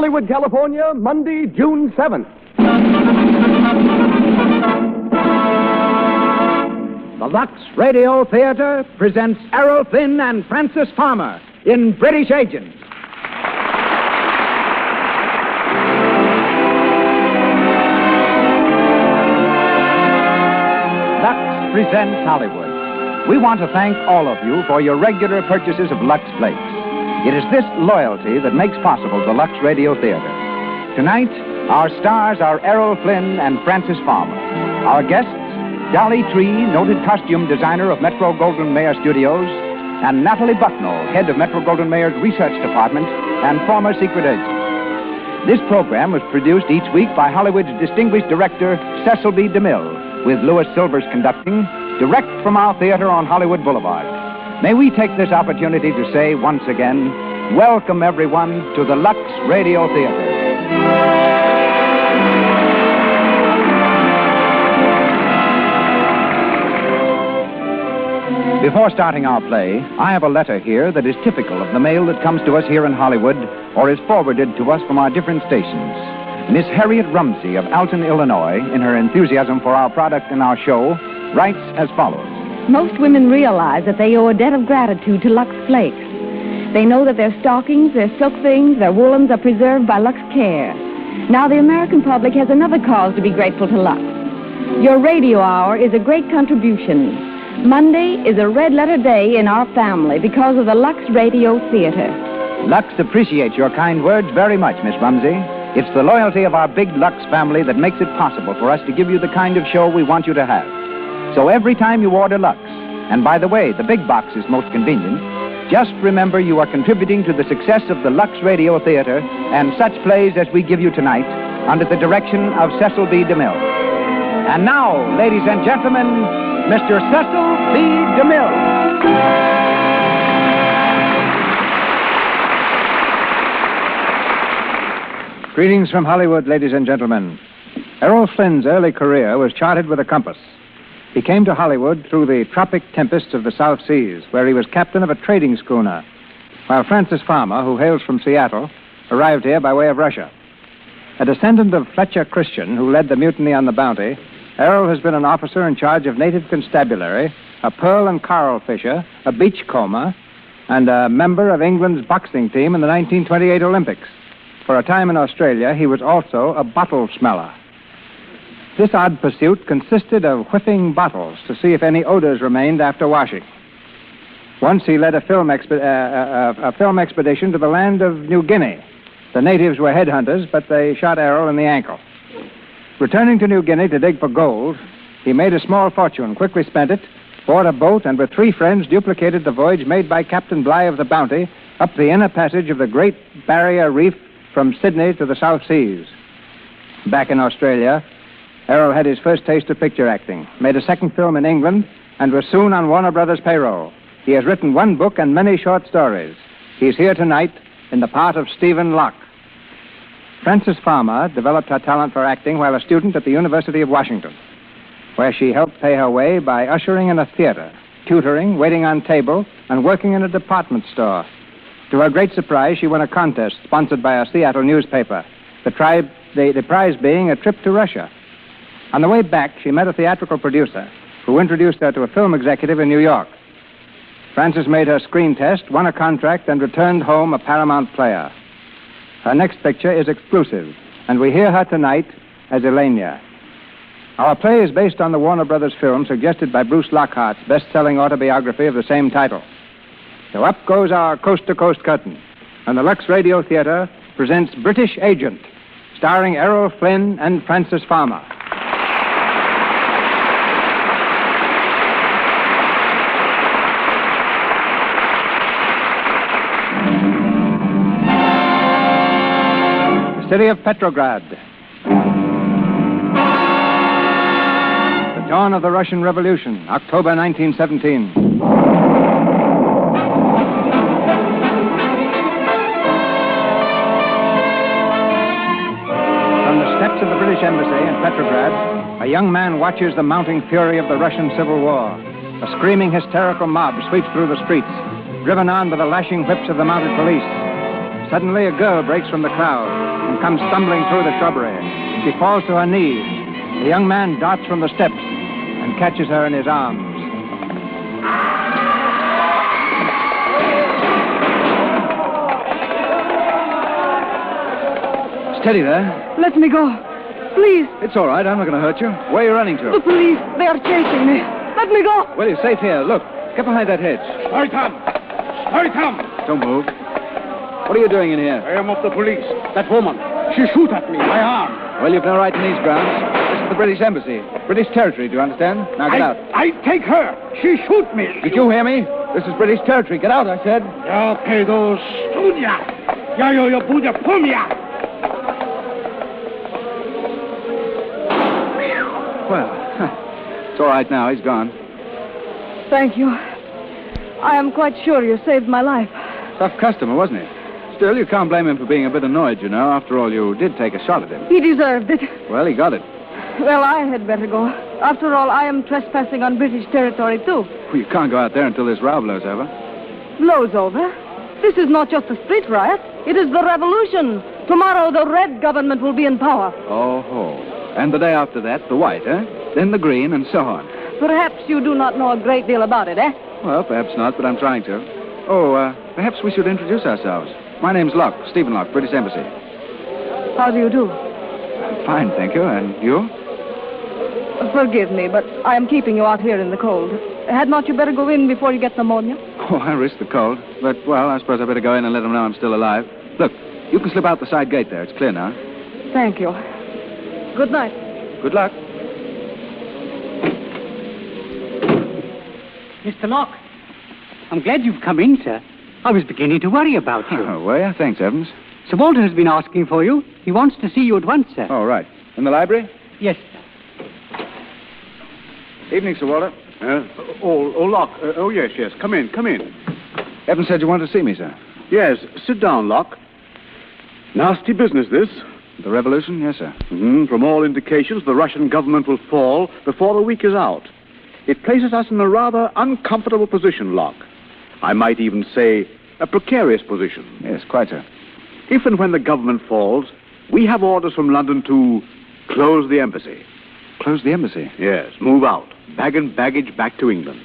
Hollywood, California, Monday, June 7th. The Lux Radio Theater presents Errol, Flynn, and Francis Farmer in British Agents. Lux presents Hollywood. We want to thank all of you for your regular purchases of Lux Flakes. It is this loyalty that makes possible the Lux Radio Theater. Tonight, our stars are Errol, Flynn, and Francis Farmer. Our guests, Dolly Tree, noted costume designer of Metro-Goldwyn-Mayer Studios, and Natalie Bucknell, head of Metro-Goldwyn-Mayer's research department and former secret agent. This program was produced each week by Hollywood's distinguished director, Cecil B. DeMille, with Louis Silvers conducting, direct from our theater on Hollywood Boulevard. May we take this opportunity to say once again, welcome everyone to the Lux Radio Theater. Before starting our play, I have a letter here that is typical of the mail that comes to us here in Hollywood or is forwarded to us from our different stations. Miss Harriet Rumsey of Alton, Illinois, in her enthusiasm for our product and our show, writes as follows. Most women realize that they owe a debt of gratitude to Lux Flakes. They know that their stockings, their silk things, their woolens are preserved by Lux Care. Now the American public has another cause to be grateful to Lux. Your radio hour is a great contribution. Monday is a red-letter day in our family because of the Lux Radio Theater. Lux appreciates your kind words very much, Miss Rumsey. It's the loyalty of our big Lux family that makes it possible for us to give you the kind of show we want you to have. So every time you order Lux, and by the way, the big box is most convenient, just remember you are contributing to the success of the Lux Radio Theater and such plays as we give you tonight under the direction of Cecil B. DeMille. And now, ladies and gentlemen, Mr. Cecil B. DeMille. Greetings from Hollywood, ladies and gentlemen. Errol Flynn's early career was charted with a compass. He came to Hollywood through the tropic tempests of the South Seas, where he was captain of a trading schooner, while Francis Farmer, who hails from Seattle, arrived here by way of Russia. A descendant of Fletcher Christian, who led the mutiny on the Bounty, Errol has been an officer in charge of native constabulary, a pearl and coral fisher, a beachcomber, and a member of England's boxing team in the 1928 Olympics. For a time in Australia, he was also a bottle smeller. This odd pursuit consisted of whiffing bottles to see if any odors remained after washing. Once he led a film expedition to the land of New Guinea. The natives were headhunters, but they shot Errol in the ankle. Returning to New Guinea to dig for gold, he made a small fortune, quickly spent it, bought a boat, and with 3 friends duplicated the voyage made by Captain Bligh of the Bounty up the inner passage of the Great Barrier Reef from Sydney to the South Seas. Back in Australia, Errol had his first taste of picture acting, made a second film in England, and was soon on Warner Brothers' payroll. He has written 1 book and many short stories. He's here tonight in the part of Stephen Locke. Francis Farmer developed her talent for acting while a student at the University of Washington, where she helped pay her way by ushering in a theater, tutoring, waiting on table, and working in a department store. To her great surprise, she won a contest sponsored by a Seattle newspaper, the prize being a trip to Russia. On the way back, she met a theatrical producer who introduced her to a film executive in New York. Francis made her screen test, won a contract, and returned home a Paramount player. Her next picture is exclusive, and we hear her tonight as Elenia. Our play is based on the Warner Brothers film suggested by Bruce Lockhart's best-selling autobiography of the same title. So up goes our coast-to-coast curtain, and the Lux Radio Theater presents British Agent, starring Errol Flynn and Francis Farmer. City of Petrograd. The dawn of the Russian Revolution, October 1917. From the steps of the British Embassy in Petrograd, a young man watches the mounting fury of the Russian Civil War. A screaming, hysterical mob sweeps through the streets, driven on by the lashing whips of the mounted police. Suddenly, a girl breaks from the crowd and comes stumbling through the shrubbery. She falls to her knees. The young man darts from the steps and catches her in his arms. Steady there. Let me go. Please. It's all right. I'm not going to hurt you. Where are you running to? The police. They are chasing me. Let me go. Well, you're safe here. Look, get behind that hedge. Hurry, Tom. Hurry, Tom. Don't move. What are you doing in here? I am of the police. That woman. She shoot at me. My arm. Well, you've no right in these grounds. This is the British Embassy. British territory, do you understand? Now get out. I take her. She shoot me. Did you hear me? This is British territory. Get out, I said. Я пойду студия. Я ее буду помнить. Well, it's all right now. He's gone. Thank you. I am quite sure you saved my life. Tough customer, wasn't he? Still, you can't blame him for being a bit annoyed, you know. After all, you did take a shot at him. He deserved it. Well, he got it. Well, I had better go. After all, I am trespassing on British territory, too. Well, you can't go out there until this row blows over. Blows over? This is not just a street riot. It is the revolution. Tomorrow, the red government will be in power. Oh, ho. And the day after that, the white, eh? Then the green, and so on. Perhaps you do not know a great deal about it, eh? Well, perhaps not, but I'm trying to. Oh, perhaps we should introduce ourselves. My name's Locke, Stephen Locke, British Embassy. How do you do? Fine, thank you. And you? Forgive me, but I am keeping you out here in the cold. Had not you better go in before you get pneumonia? Oh, I risk the cold. But, well, I suppose I better go in and let them know I'm still alive. Look, you can slip out the side gate there. It's clear now. Thank you. Good night. Good luck. Mr. Locke, I'm glad you've come in, sir. I was beginning to worry about you. Oh, were you? Thanks, Evans. Sir Walter has been asking for you. He wants to see you at once, sir. Oh, right. In the library? Yes, sir. Evening, Sir Walter. Locke. Oh, yes. Come in. Evans said you wanted to see me, sir. Yes, sit down, Locke. Nasty business, this. The revolution? Yes, sir. From all indications, the Russian government will fall before the week is out. It places us in a rather uncomfortable position, Locke. I might even say a precarious position. Yes, quite, sir. If and when the government falls, we have orders from London to close the embassy. Close the embassy? Yes, move out. Bag and baggage back to England.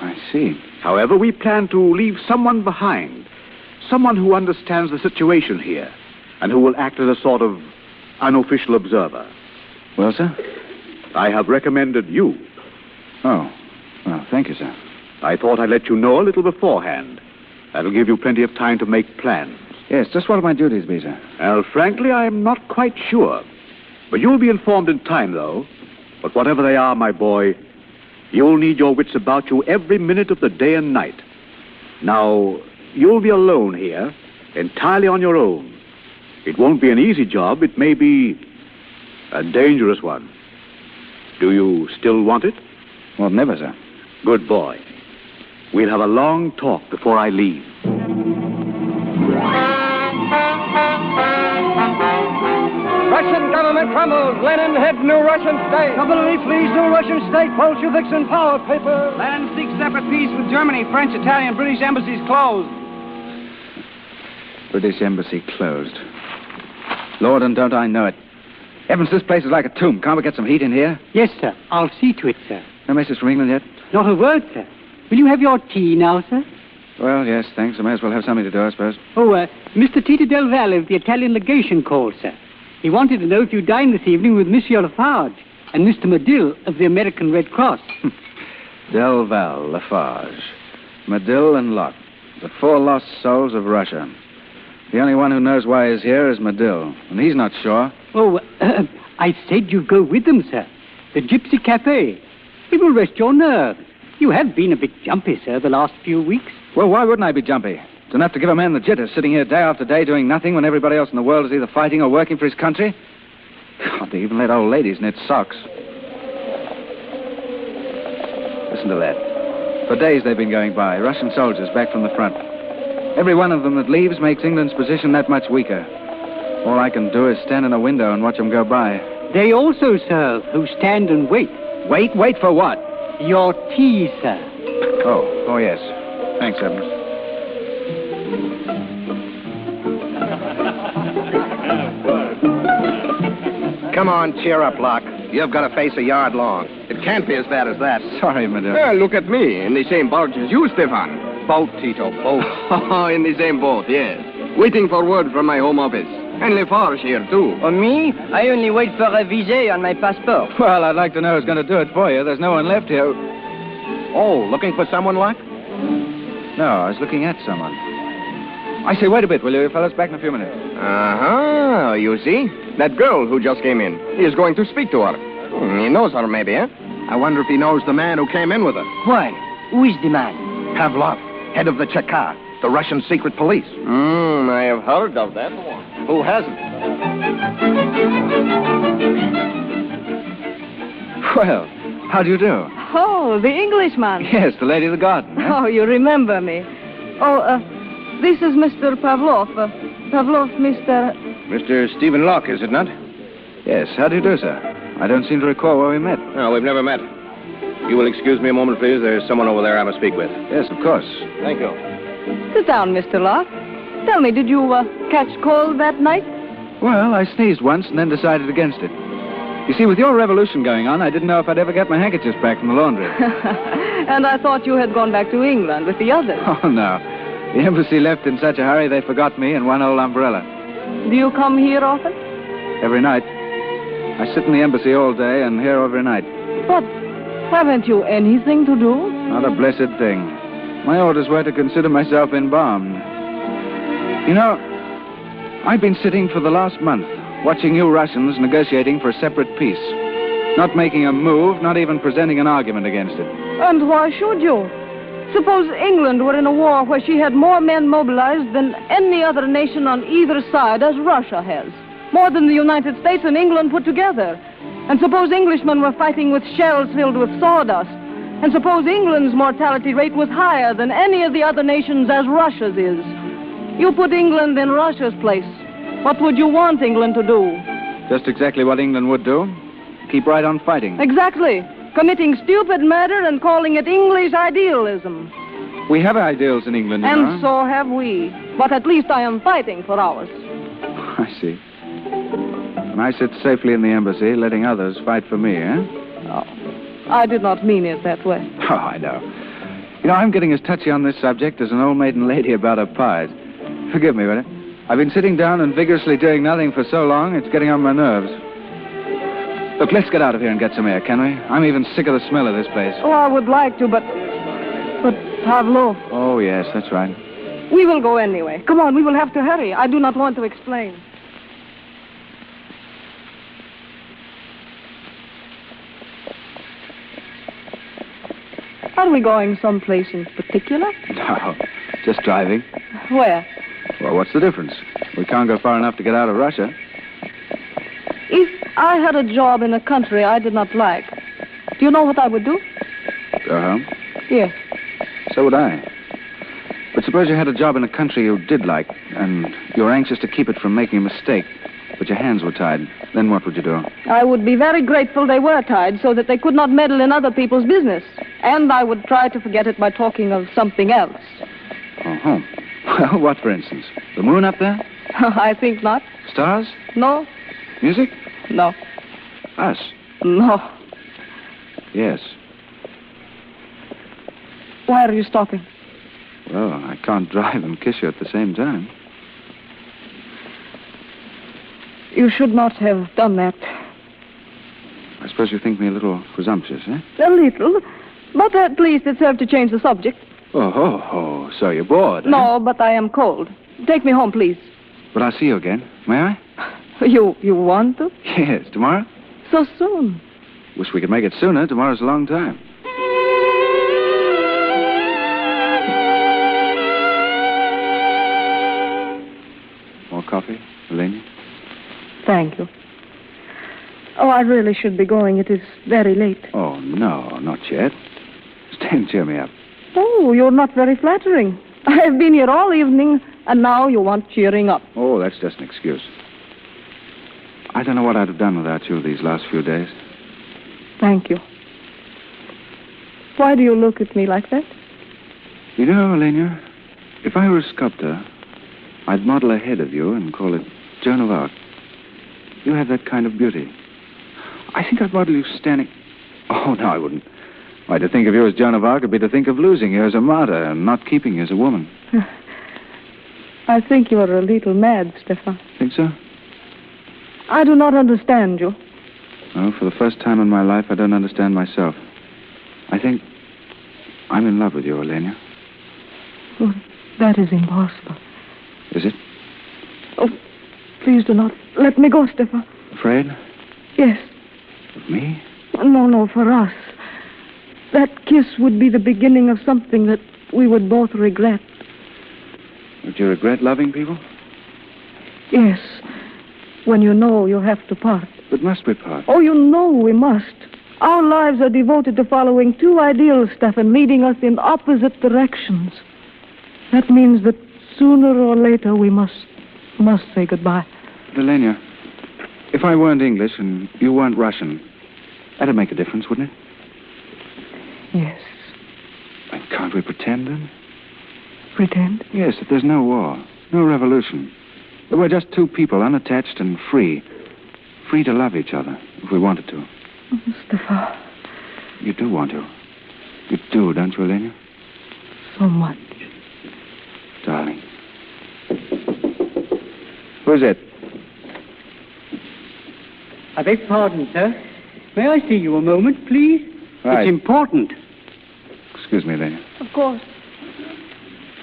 I see. However, we plan to leave someone behind. Someone who understands the situation here and who will act as a sort of unofficial observer. Well, sir? I have recommended you. Oh. Well, thank you, sir. I thought I'd let you know a little beforehand. That'll give you plenty of time to make plans. Yes, just what will my duties be, sir? Well, frankly, I'm not quite sure. But you'll be informed in time, though. But whatever they are, my boy, you'll need your wits about you every minute of the day and night. Now, you'll be alone here, entirely on your own. It won't be an easy job. It may be a dangerous one. Do you still want it? Well, never, sir. Good boy. We'll have a long talk before I leave. Russian government crumbles. Lenin heads new Russian state. Company flees new Russian state. Bolsheviks in power. Paper. Lenin seeks separate peace with Germany. French, Italian, British embassies closed. British embassy closed. Lord, and don't I know it. Evans, this place is like a tomb. Can't we get some heat in here? Yes, sir. I'll see to it, sir. No message from England yet? Not a word, sir. Will you have your tea now, sir? Well, yes, thanks. I may as well have something to do, I suppose. Oh, Mr. Tito Del Valle of the Italian legation called, sir. He wanted to know if you dined this evening with Monsieur Lafarge and Mr. Medill of the American Red Cross. Del Valle, Lafarge, Medill, and Locke. The four lost souls of Russia. The only one who knows why he's here is Medill, and he's not sure. Oh, I said you go with them, sir. The Gypsy Cafe. It will rest your nerves. You have been a bit jumpy, sir, the last few weeks. Well, why wouldn't I be jumpy? It's enough to give a man the jitters, sitting here day after day doing nothing when everybody else in the world is either fighting or working for his country. God, they even let old ladies knit socks. Listen to that. For days they've been going by, Russian soldiers back from the front. Every one of them that leaves makes England's position that much weaker. All I can do is stand in a window and watch them go by. They also serve who stand and wait. Wait? Wait for what? Your tea, sir. Oh, yes. Thanks, Evans. Come on, cheer up, Locke. You've got a face a yard long. It can't be as bad as that. Sorry, madame. Look at me, in the same barge as you, Stefan. Boat, Tito, boat. In the same boat, yes. Waiting for word from my home office. And Lafarge here, too. On me? I only wait for a visa on my passport. Well, I'd like to know who's going to do it for you. There's no one left here. Oh, looking for someone, Locke? No, I was looking at someone. I say, wait a bit, will you, fellas? Back in a few minutes. Uh-huh. You see? That girl who just came in. He is going to speak to her. He knows her, maybe, eh? I wonder if he knows the man who came in with her. Why? Who is the man? Pavlov, head of the Cheka, the Russian secret police. I have heard of that one. Who hasn't? Well, how do you do? Oh, the Englishman. Yes, the lady of the garden. Eh? Oh, you remember me. Oh, this is Mr. Pavlov. Pavlov, Mr. Mr. Stephen Locke, is it not? Yes, how do you do, sir? I don't seem to recall where we met. No, we've never met. You will excuse me a moment, please. There's someone over there I must speak with. Yes, of course. Thank you. Sit down, Mr. Locke. Tell me, did you catch cold that night? Well, I sneezed once and then decided against it. You see, with your revolution going on, I didn't know if I'd ever get my handkerchiefs back from the laundry. And I thought you had gone back to England with the others. Oh, no. The embassy left in such a hurry they forgot me and one old umbrella. Do you come here often? Every night. I sit in the embassy all day and here every night. But haven't you anything to do? Not a blessed thing. My orders were to consider myself embalmed. You know, I've been sitting for the last month, watching you Russians negotiating for a separate peace. Not making a move, not even presenting an argument against it. And why should you? Suppose England were in a war where she had more men mobilized than any other nation on either side, as Russia has. More than the United States and England put together. And suppose Englishmen were fighting with shells filled with sawdust. And suppose England's mortality rate was higher than any of the other nations, as Russia's is. You put England in Russia's place. What would you want England to do? Just exactly what England would do. Keep right on fighting. Exactly. Committing stupid murder and calling it English idealism. We have ideals in England, you And know. so have we. But at least I am fighting for ours. I see. And I sit safely in the embassy, letting others fight for me, eh? Oh, I did not mean it that way. Oh, I know. You know, I'm getting as touchy on this subject as an old maiden lady about her pies. Forgive me, will you? I've been sitting down and vigorously doing nothing for so long, it's getting on my nerves. Look, let's get out of here and get some air, can we? I'm even sick of the smell of this place. Oh, I would like to, but Pavlov. Oh, yes, that's right. We will go anyway. Come on, we will have to hurry. I do not want to explain. Are we going someplace in particular? No, just driving. Where? Well, what's the difference? We can't go far enough to get out of Russia. If I had a job in a country I did not like, do you know what I would do? Go home? Yes. So would I. But suppose you had a job in a country you did like, and you were anxious to keep it from making a mistake, but your hands were tied. Then what would you do? I would be very grateful they were tied so that they could not meddle in other people's business. And I would try to forget it by talking of something else. Oh, well, what, for instance? The moon up there? I think not. Stars? No. Music? No. Us? No. Yes. Why are you stopping? Well, I can't drive and kiss you at the same time. You should not have done that. I suppose you think me a little presumptuous, eh? A little. But at least it served to change the subject. Oh, so you're bored, eh? No, but I am cold. Take me home, please. But I'll see you again. May I? You want to? Yes, tomorrow? So soon. Wish we could make it sooner. Tomorrow's a long time. More coffee, Elena? Thank you. Oh, I really should be going. It is very late. Oh, no, not yet. Stay and cheer me up. Oh, you're not very flattering. I have been here all evening, and now you want cheering up. Oh, that's just an excuse. I don't know what I'd have done without you these last few days. Thank you. Why do you look at me like that? You know, Elena, if I were a sculptor, I'd model a head of you and call it Joan of Arc. You have that kind of beauty. I think I'd rather you standing... Oh, no, I wouldn't. Why, to think of you as Joan of Arc would be to think of losing you as a martyr and not keeping you as a woman. I think you are a little mad, Stefan. Think so? I do not understand you. Oh, for the first time in my life, I don't understand myself. I think I'm in love with you, Elena. Oh, that is impossible. Is it? Oh, please do not let me go, Stefan. Afraid? Yes. Of me? No, for us. That kiss would be the beginning of something that we would both regret. Would you regret loving people? Yes. When you know you have to part. But must we part? Oh, you know we must. Our lives are devoted to following two ideals, Stefan, leading us in opposite directions. That means that sooner or later we must say goodbye. Elena, if I weren't English and you weren't Russian, that'd make a difference, wouldn't it? Yes. And can't we pretend then? Pretend? Yes, that there's no war, no revolution. That we're just two people, unattached and free. Free to love each other, if we wanted to. Oh, Stefan. You do want to. You do, don't you, Elena? So much. Darling. Who's it? I beg pardon, sir. May I see you a moment, please? Right. It's important. Excuse me, Elena. Of course.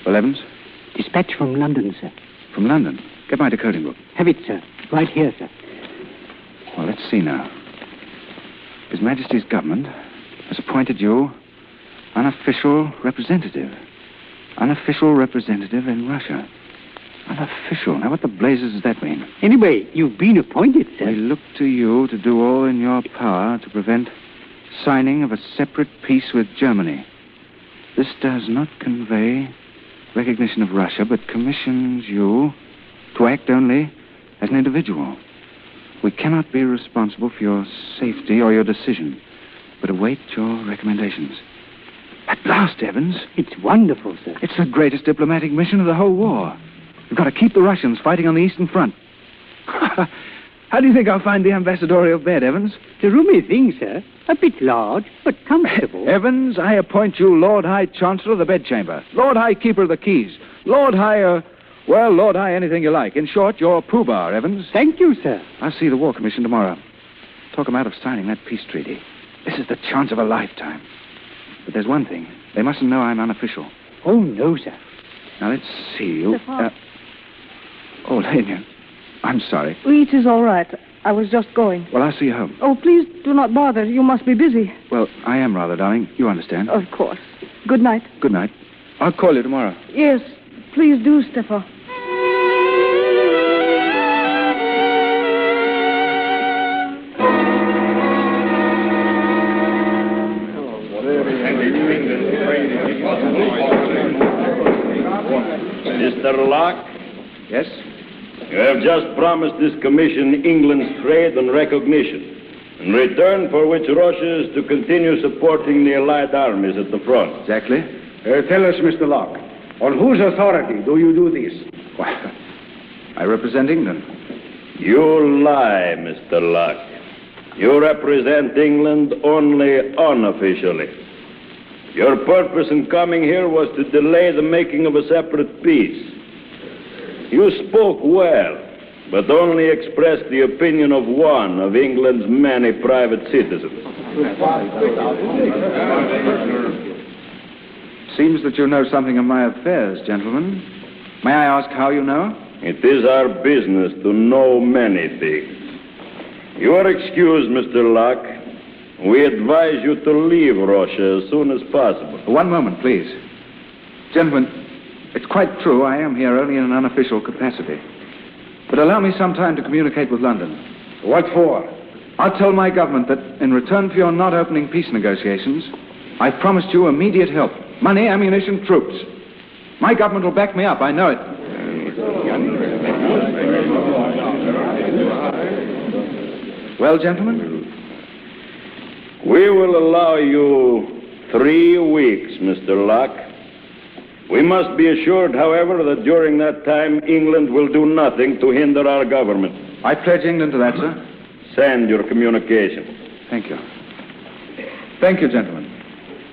Well, Evans? Dispatch from London, sir. From London. Get my decoding book. Have it, sir. Right here, sir. Well, let's see now. His Majesty's government has appointed you unofficial representative. Unofficial representative in Russia. Unofficial. Now, what the blazes does that mean? Anyway, you've been appointed, sir. We look to you to do all in your power to prevent signing of a separate peace with Germany. This does not convey recognition of Russia, but commissions you to act only as an individual. We cannot be responsible for your safety or your decision, but await your recommendations. At last, Evans. It's wonderful, sir. It's the greatest diplomatic mission of the whole war. We've got to keep the Russians fighting on the Eastern Front. How do you think I'll find the ambassadorial bed, Evans? It's a roomy thing, sir. A bit large, but comfortable. Evans, I appoint you Lord High Chancellor of the Bedchamber, Lord High Keeper of the Keys, Lord High, Lord High anything you like. In short, you're Pooh-Bah, Evans. Thank you, sir. I'll see the War Commission tomorrow. Talk them out of signing that peace treaty. This is the chance of a lifetime. But there's one thing. They mustn't know I'm unofficial. Oh, no, sir. Now, let's see you. Oh, Lenya, I'm sorry. It is all right. I was just going. Well, I'll see you home. Oh, please do not bother. You must be busy. Well, I am rather, darling. You understand. Of course. Good night. Good night. I'll call you tomorrow. Yes, please do, Stefan. Mr. Locke? Yes? You have just promised this commission England's trade and recognition, in return for which Russia is to continue supporting the Allied armies at the front. Exactly. Tell us, Mr. Locke, on whose authority do you do this? Well, I represent England. You lie, Mr. Locke. You represent England only unofficially. Your purpose in coming here was to delay the making of a separate peace. You spoke well, but only expressed the opinion of one of England's many private citizens. Seems that you know something of my affairs, gentlemen. May I ask how you know? It is our business to know many things. You are excused, Mr. Locke. We advise you to leave Russia as soon as possible. One moment, please. Gentlemen, it's quite true I am here only in an unofficial capacity. But allow me some time to communicate with London. What for? I'll tell my government that in return for your not opening peace negotiations, I've promised you immediate help. Money, ammunition, troops. My government will back me up, I know it. Well, gentlemen? We will allow you 3 weeks, Mr. Locke. We must be assured, however, that during that time, England will do nothing to hinder our government. I pledge England to that, sir. Send your communication. Thank you. Thank you, gentlemen.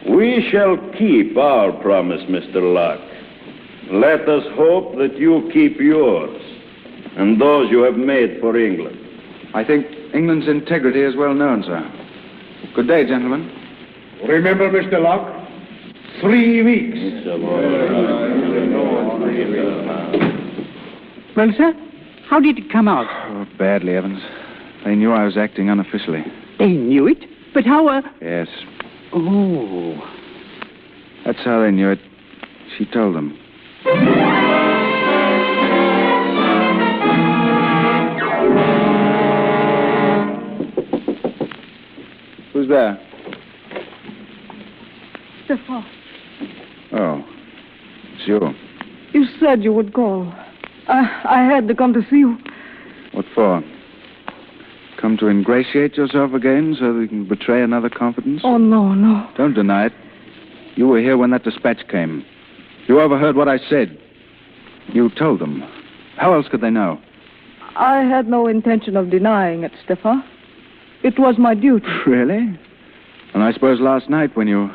We shall keep our promise, Mr. Locke. Let us hope that you keep yours and those you have made for England. I think England's integrity is well known, sir. Good day, gentlemen. Remember, Mr. Locke, 3 weeks. Well, sir, how did it come out? Oh, badly, Evans. They knew I was acting unofficially. They knew it, but how... Yes. Oh. That's how they knew it. She told them. Who's there? Stefan, Oh, it's you. you said you would call. I had to come to see you. What for? Come to ingratiate yourself again so that you can betray another confidence? Oh, no. Don't deny it. You were here when that dispatch came. You overheard what I said. You told them. How else could they know? I had no intention of denying it, Stefan. It was my duty. Really? And I suppose last night when you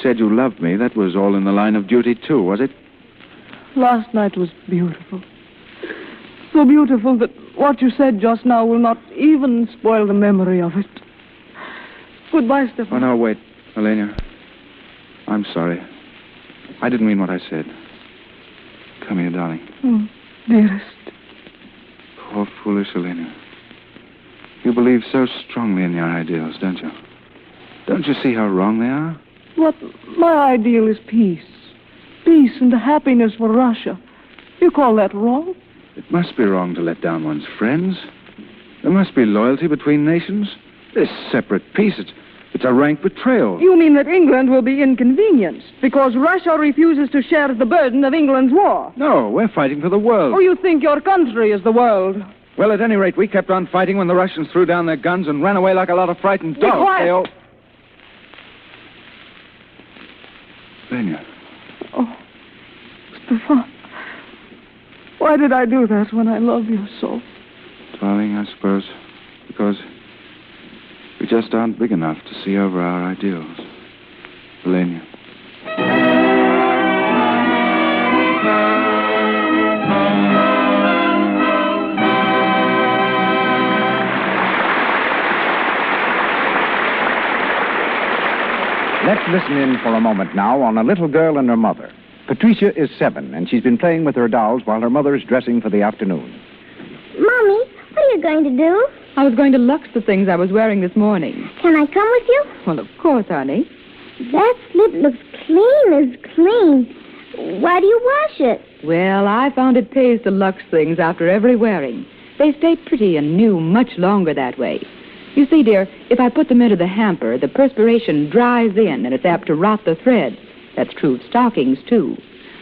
said you loved me, that was all in the line of duty too, was it? Last night was beautiful. So beautiful that what you said just now will not even spoil the memory of it. Goodbye, Stefan. Oh, no, wait, Elena. I'm sorry. I didn't mean what I said. Come here, darling. Dearest. Poor, foolish Elena. You believe so strongly in your ideals, don't you? Don't you see how wrong they are? What my ideal is peace. Peace and happiness for Russia. You call that wrong? It must be wrong to let down one's friends. There must be loyalty between nations. This separate peace, it's a rank betrayal. You mean that England will be inconvenienced because Russia refuses to share the burden of England's war? No, we're fighting for the world. Oh, you think your country is the world? Well, at any rate, we kept on fighting when the Russians threw down their guns and ran away like a lot of frightened dogs. Be quiet. They all... Lenya. Oh, Stefan. Why did I do that when I love you so? Darling, I suppose because we just aren't big enough to see over our ideals. Lenya. Let's listen in for a moment now on a little girl and her mother. Patricia is 7, and she's been playing with her dolls while her mother is dressing for the afternoon. Mommy, what are you going to do? I was going to lux the things I was wearing this morning. Can I come with you? Well, of course, honey. That slip looks clean as clean. Why do you wash it? Well, I found it pays to lux things after every wearing. They stay pretty and new much longer that way. You see, dear, if I put them into the hamper, the perspiration dries in and it's apt to rot the thread. That's true of stockings, too.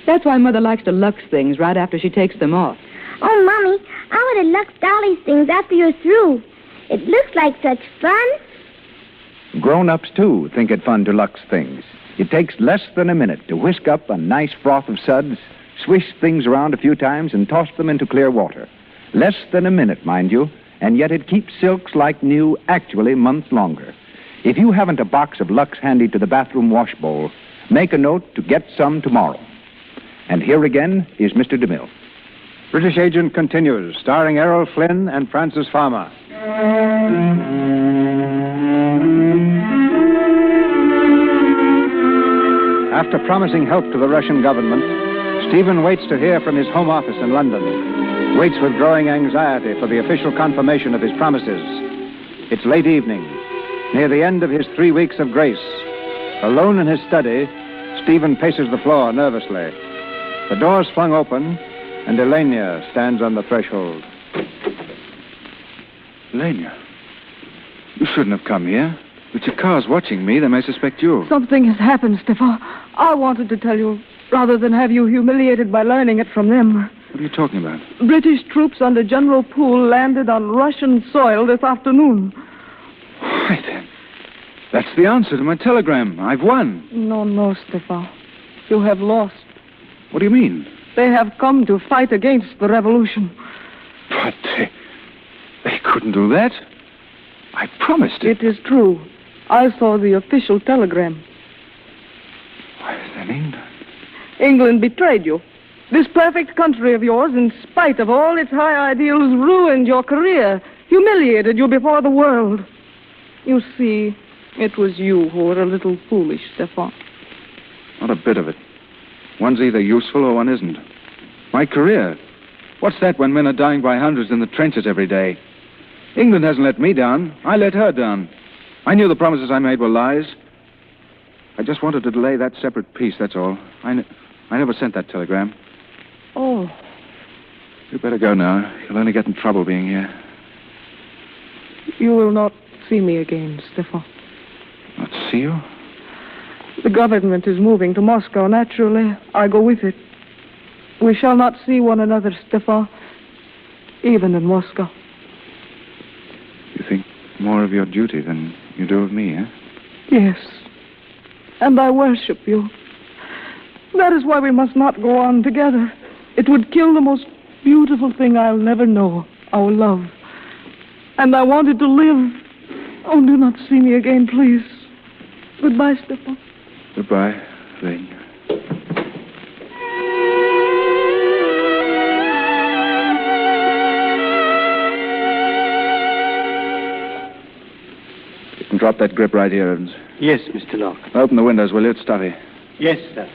That's why Mother likes to lux things right after she takes them off. Oh, Mommy, I want to lux Dolly's things after you're through. It looks like such fun. Grown-ups, too, think it fun to lux things. It takes less than a minute to whisk up a nice froth of suds, swish things around a few times, and toss them into clear water. Less than a minute, mind you, and yet it keeps silks like new actually months longer. If you haven't a box of Lux handy to the bathroom wash bowl, make a note to get some tomorrow. And here again is Mr. DeMille. British Agent continues, starring Errol, Flynn, and Francis Farmer. After promising help to the Russian government, Stephen waits to hear from his home office in London. Waits with growing anxiety for the official confirmation of his promises. It's late evening, near the end of his 3 weeks of grace. Alone in his study, Stephen paces the floor nervously. The door's flung open, and Elena stands on the threshold. Elena, you shouldn't have come here. With your cars watching me, they may suspect you. Something has happened, Stefan. I wanted to tell you, rather than have you humiliated by learning it from them. What are you talking about? British troops under General Poole landed on Russian soil this afternoon. Why, then, that's the answer to my telegram. I've won. No, Stefan. You have lost. What do you mean? They have come to fight against the revolution. But they couldn't do that. I promised it. It is true. I saw the official telegram. Why, then England... England betrayed you. This perfect country of yours, in spite of all its high ideals, ruined your career, humiliated you before the world. You see, it was you who were a little foolish, Stefan. Not a bit of it. One's either useful or one isn't. My career. What's that when men are dying by hundreds in the trenches every day? England hasn't let me down. I let her down. I knew the promises I made were lies. I just wanted to delay that separate peace, that's all. I never sent that telegram. Oh. You better go now. You'll only get in trouble being here. You will not see me again, Stefan. Not see you? The government is moving to Moscow. Naturally, I go with it. We shall not see one another, Stefan, even in Moscow. You think more of your duty than you do of me, eh? Yes. And I worship you. That is why we must not go on together. It would kill the most beautiful thing I'll never know, our love. And I wanted to live. Oh, do not see me again, please. Goodbye, Stefan. Goodbye, Flynn. You can drop that grip right here, Evans. Yes, Mr. Locke. Open the windows, will you? It's stuffy. Yes, sir.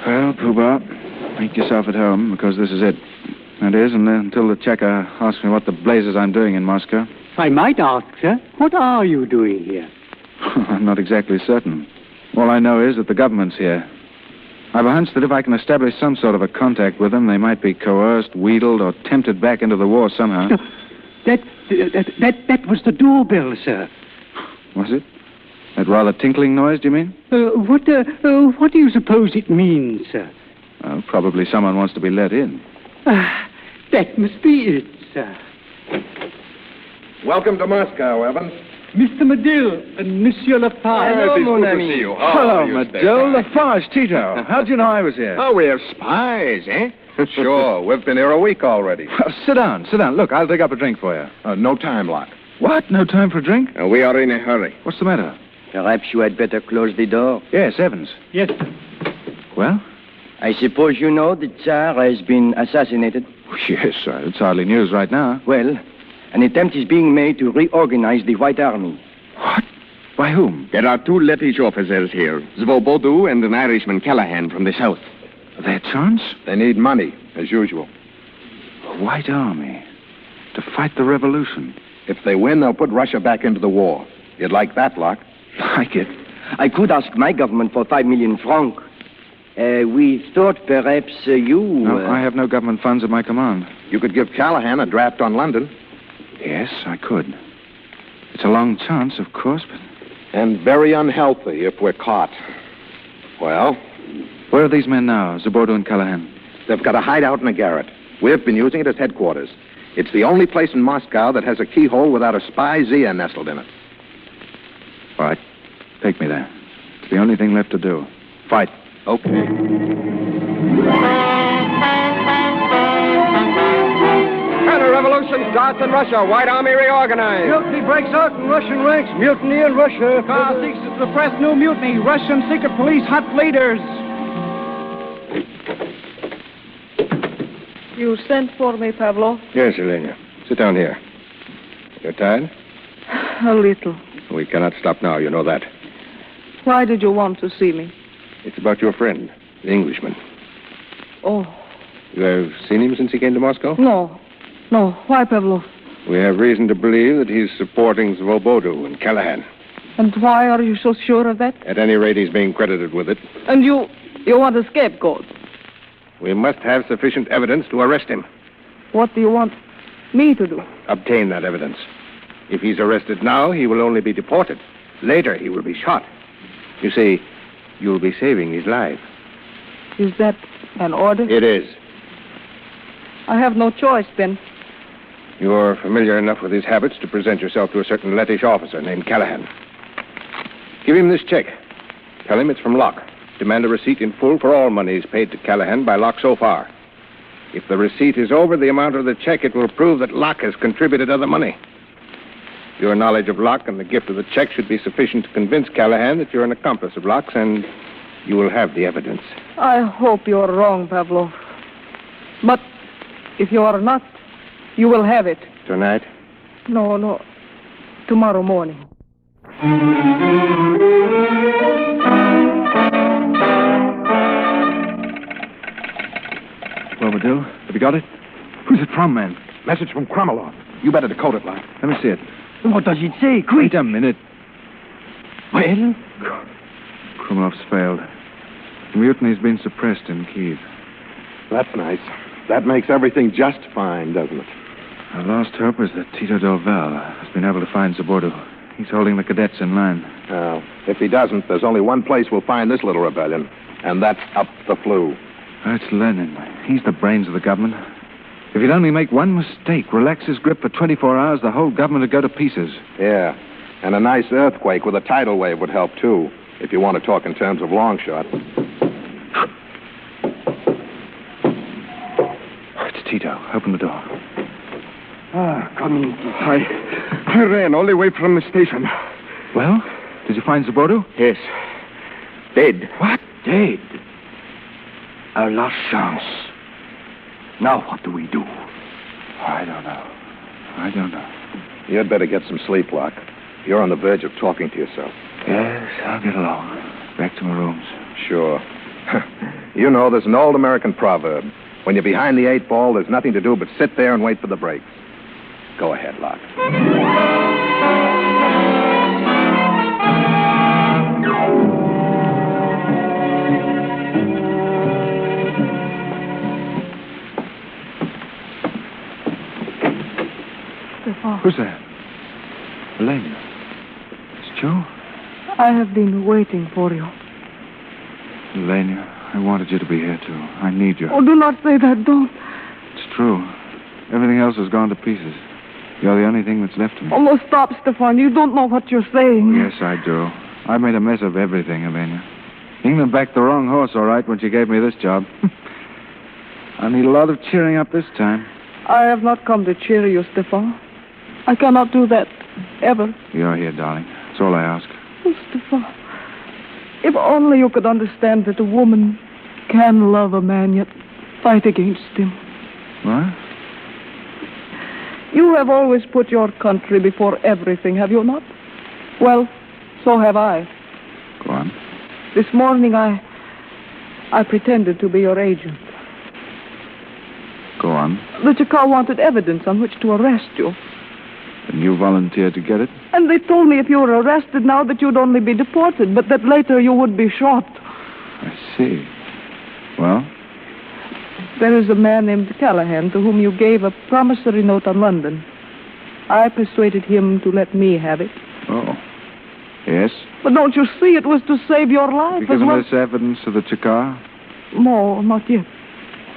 Well, Poobah, make yourself at home, because this is it. That is, until the checker asks me what the blazes I'm doing in Moscow. If I might ask, sir, what are you doing here? I'm not exactly certain. All I know is that the government's here. I've a hunch that if I can establish some sort of a contact with them, they might be coerced, wheedled, or tempted back into the war somehow. That was the doorbell, sir. Was it? That rather tinkling noise, do you mean? What do you suppose it means, sir? Well, probably someone wants to be let in. That must be it, sir. Welcome to Moscow, Evans. Mr. Medill and Monsieur Lafarge. Hello, mon ami. Hello, Medill. Lafarge, Tito. How'd you know I was here? Oh, we're spies, eh? Sure, we've been here a week already. Well, sit down. Look, I'll dig up a drink for you. No time, Locke. What? No time for a drink? We are in a hurry. What's the matter? Perhaps you had better close the door. Yes, Evans. Yes, sir. Well? I suppose you know the Tsar has been assassinated? Yes, sir. It's hardly news right now. Well, an attempt is being made to reorganize the White Army. What? By whom? There are 2 Lettish officers here, Svobodu and an Irishman, Callahan, from the south. Their chance? They need money, as usual. A White Army. To fight the revolution. If they win, they'll put Russia back into the war. You'd like that, Locke? Like it. I could ask my government for 5 million francs. We thought perhaps you... No, I have no government funds at my command. You could give Callahan a draft on London. Yes, I could. It's a long chance, of course, but... And very unhealthy if we're caught. Well? Where are these men now, Zabordo and Callahan? They've got a hideout in a garret. We've been using it as headquarters. It's the only place in Moscow that has a keyhole without a spy Zia nestled in it. All right. Take me there. It's the only thing left to do. Fight. Okay. Counter-revolution starts in Russia. White Army reorganized. Mutiny breaks out in Russian ranks. Mutiny in Russia. Car seeks to suppress new mutiny. Russian secret police hunt leaders. You sent for me, Pavlov? Yes, Elena. Sit down here. You're tired? A little. We cannot stop now, you know that. Why did you want to see me? It's about your friend, the Englishman. Oh, You have seen him since he came to Moscow? no. No. Why, Pavlov? We have reason to believe that he's supporting Svobodu and Callahan. And why are you so sure of that? At any rate, he's being credited with it. And you want a scapegoat? We must have sufficient evidence to arrest him. What do you want me to do? Obtain that evidence. If he's arrested now, he will only be deported. Later, he will be shot. You see, you'll be saving his life. Is that an order? It is. I have no choice, then. You're familiar enough with his habits to present yourself to a certain Lettish officer named Callahan. Give him this check. Tell him it's from Locke. Demand a receipt in full for all monies paid to Callahan by Locke so far. If the receipt is over the amount of the check, it will prove that Locke has contributed other money. Your knowledge of Locke and the gift of the check should be sufficient to convince Callahan that you're an accomplice of Locke's, and you will have the evidence. I hope you're wrong, Pavlov. But if you are not, you will have it. Tonight? No. Tomorrow morning. Well, Medill, have you got it? Who's it from, man? Message from Kromolov. You better decode it, lad. Let me see it. What does it say? Quick. Wait a minute. Well? Kromlov's failed. The mutiny's been suppressed in Kiev. That's nice. That makes everything just fine, doesn't it? Our last hope is that Tito Del Val has been able to find Zabordo. He's holding the cadets in line. Now, if he doesn't, there's only one place we'll find this little rebellion, and that's up the flue. That's Lenin. He's the brains of the government. If he'd only make one mistake, relax his grip for 24 hours, the whole government would go to pieces. Yeah, and a nice earthquake with a tidal wave would help, too, if you want to talk in terms of long shot. It's Tito. Open the door. Come in. I ran all the way from the station. Well, did you find Zabordo? Yes. Dead. What? Dead. Our last chance. Now what do we do? I don't know. You'd better get some sleep, Locke. You're on the verge of talking to yourself. Yes, I'll get along. Back to my rooms. Sure. You know, there's an old American proverb. When you're behind the 8 ball, there's nothing to do but sit there and wait for the breaks. Go ahead, Locke. Who's there? Elena. It's Joe? I have been waiting for you. Elena, I wanted you to be here, too. I need you. Oh, do not say that, don't. It's true. Everything else has gone to pieces. You're the only thing that's left of me. Oh, no, stop, Stefan. You don't know what you're saying. Yes, I do. I made a mess of everything, Elena. England backed the wrong horse, all right, when she gave me this job. I need a lot of cheering up this time. I have not come to cheer you, Stefan. I cannot do that, ever. You're here, darling. That's all I ask. Oh, Stefan, if only you could understand that a woman can love a man, yet fight against him. What? You have always put your country before everything, have you not? Well, so have I. Go on. This morning I pretended to be your agent. Go on. The Chakar wanted evidence on which to arrest you. And you volunteered to get it? And they told me if you were arrested now that you'd only be deported, but that later you would be shot. I see. Well? There is a man named Callahan to whom you gave a promissory note on London. I persuaded him to let me have it. Oh. Yes? But don't you see, it was to save your life Because as well. of this evidence of the Chakar? No, not yet.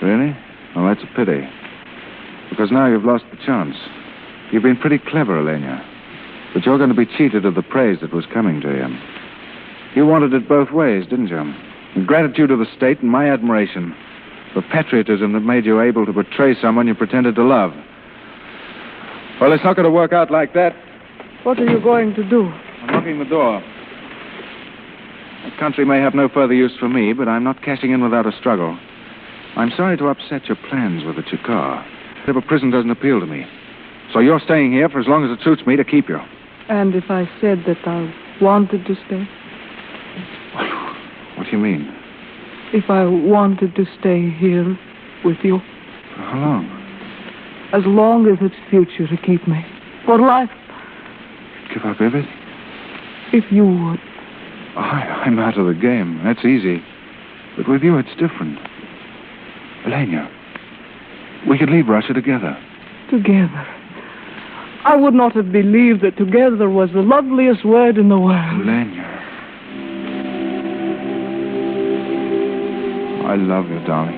Really? Well, that's a pity. Because now you've lost the chance. You've been pretty clever, Elena. But you're going to be cheated of the praise that was coming to you. You wanted it both ways, didn't you? And gratitude to the state and my admiration for patriotism that made you able to betray someone you pretended to love. Well, it's not going to work out like that. What are you going to do? I'm locking the door. The country may have no further use for me, but I'm not cashing in without a struggle. I'm sorry to upset your plans with the Chakar. But prison doesn't appeal to me. So you're staying here for as long as it suits me to keep you. And if I said that I wanted to stay? What do you mean? If I wanted to stay here with you? For how long? As long as it's future to keep me. For life. Give up everything? If you would. I'm out of the game. That's easy. But with you, it's different. Elena, we could leave Russia together. Together. I would not have believed that together was the loveliest word in the world. Elena. I love you, darling.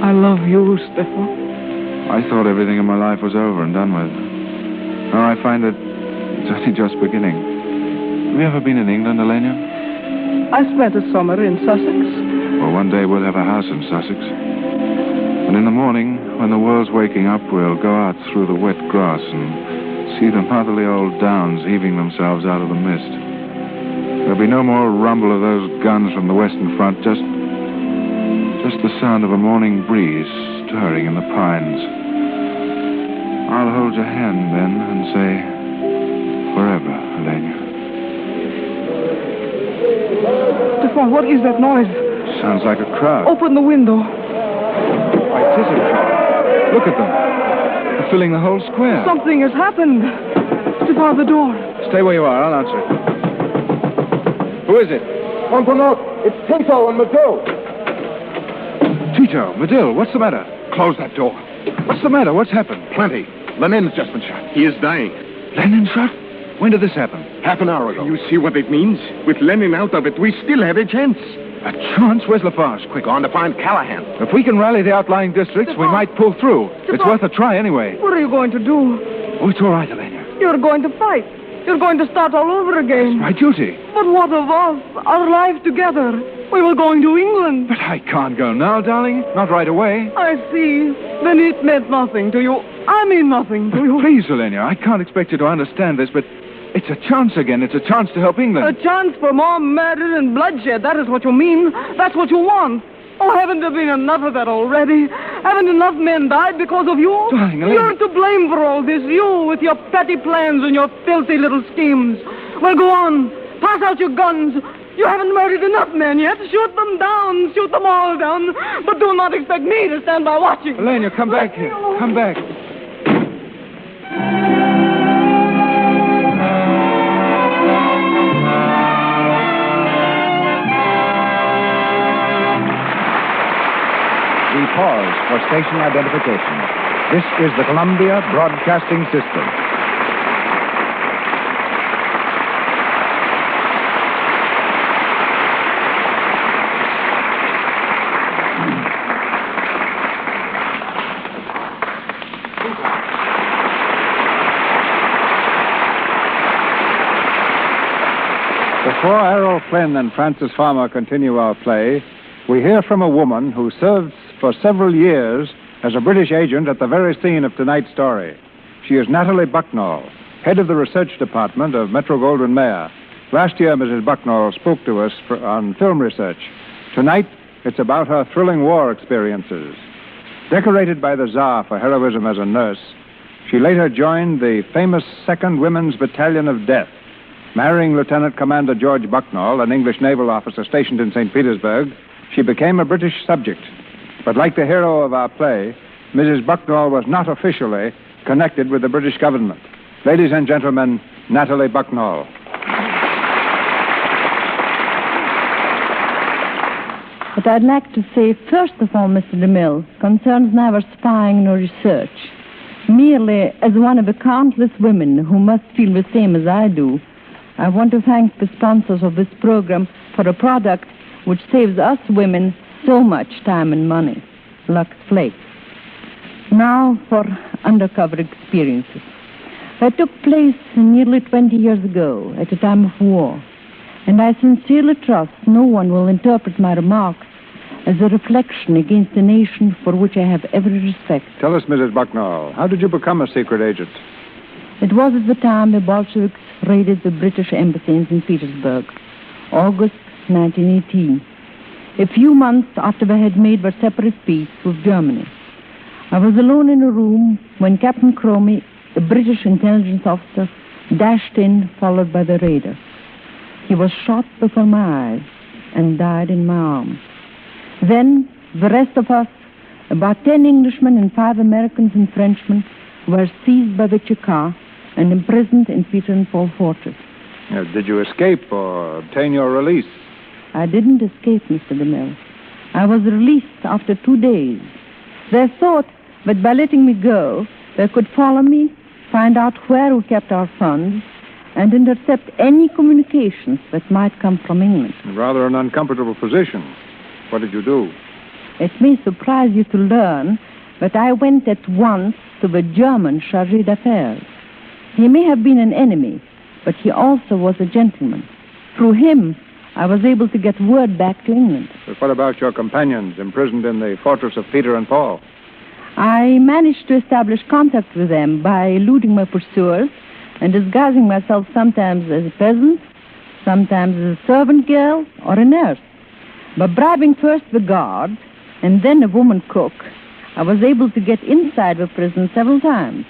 I love you, Stefan. I thought everything in my life was over and done with. Now I find that it's only just beginning. Have you ever been in England, Elena? I spent a summer in Sussex. Well, one day we'll have a house in Sussex. And in the morning, when the world's waking up, we'll go out through the wet grass and see the motherly old downs heaving themselves out of the mist. There'll be no more rumble of those guns from the western front, just the sound of a morning breeze stirring in the pines. I'll hold your hand then and say, forever, Elena. Stefan, what is that noise? Sounds like a crowd. Open the window. Why, it is a crowd. Look at them. They're filling the whole square. Something has happened. Stefan, the door. Stay where you are. I'll answer it. Who is it? Uncle, it's Tito and Medill. Tito, Medill, what's the matter? Close that door. What's the matter? What's happened? Plenty. Lenin's just been shot. He is dying. Lenin shot? When did this happen? Half an hour ago. You see what it means? With Lenin out of it, we still have a chance. A chance? Where's Lafarge? Quick, on to find Callahan. If we can rally the outlying districts, we might pull through. It's worth a try anyway. What are you going to do? Oh, it's all right, Elena. You're going to fight. You're going to start all over again. It's my duty. But what of us? Our life together. We were going to England. But I can't go now, darling. Not right away. I see. Then it meant nothing to you. I mean nothing to you. Please, Elena, I can't expect you to understand this, but it's a chance again. It's a chance to help England. A chance for more murder and bloodshed. That is what you mean. That's what you want. Oh, haven't there been enough of that already? Haven't enough men died because of you? Darling, Elena. You're to blame for all this. You with your petty plans and your filthy little schemes. Well, go on. Pass out your guns. You haven't murdered enough men yet. Shoot them down. Shoot them all down. But do not expect me to stand by watching. Elena, come back here. Come back. We pause for station identification. This is the Columbia Broadcasting System. Before Errol, Flynn, and Francis Farmer continue our play, we hear from a woman who served for several years as a British agent at the very scene of tonight's story. She is Natalie Bucknall, head of the research department of Metro-Goldwyn-Mayer. Last year, Mrs. Bucknall spoke to us on film research. Tonight, it's about her thrilling war experiences. Decorated by the Tsar for heroism as a nurse, she later joined the famous 2nd Women's Battalion of Death. Marrying Lieutenant Commander George Bucknall, an English naval officer stationed in St. Petersburg, she became a British subject. But like the hero of our play, Mrs. Bucknall was not officially connected with the British government. Ladies and gentlemen, Natalie Bucknall. What I'd like to say, first of all, Mr. DeMille, concerns neither spying nor research. Merely as one of the countless women who must feel the same as I do, I want to thank the sponsors of this program for a product which saves us women so much time and money, Lux Flakes. Now for undercover experiences. That took place nearly 20 years ago, at a time of war. And I sincerely trust no one will interpret my remarks as a reflection against a nation for which I have every respect. Tell us, Mrs. Bucknall, how did you become a secret agent? It was at the time the Bolsheviks raided the British embassy in St. Petersburg, August 1918, a few months after they had made their separate peace with Germany. I was alone in a room when Captain Cromie, a British intelligence officer, dashed in, followed by the raiders. He was shot before my eyes and died in my arms. Then, the rest of us, about 10 Englishmen and 5 Americans and Frenchmen, were seized by the Cheka and imprisoned in Peter and Paul Fortress. Did you escape or obtain your release? I didn't escape, Mr. DeMille. I was released after 2 days. They thought that by letting me go, they could follow me, find out where we kept our funds, and intercept any communications that might come from England. Rather an uncomfortable position. What did you do? It may surprise you to learn that I went at once to the German chargé d'affaires. He may have been an enemy, but he also was a gentleman. Through him, I was able to get word back to England. But what about your companions imprisoned in the fortress of Peter and Paul? I managed to establish contact with them by eluding my pursuers and disguising myself sometimes as a peasant, sometimes as a servant girl or a nurse. By bribing first the guards and then a woman cook, I was able to get inside the prison several times.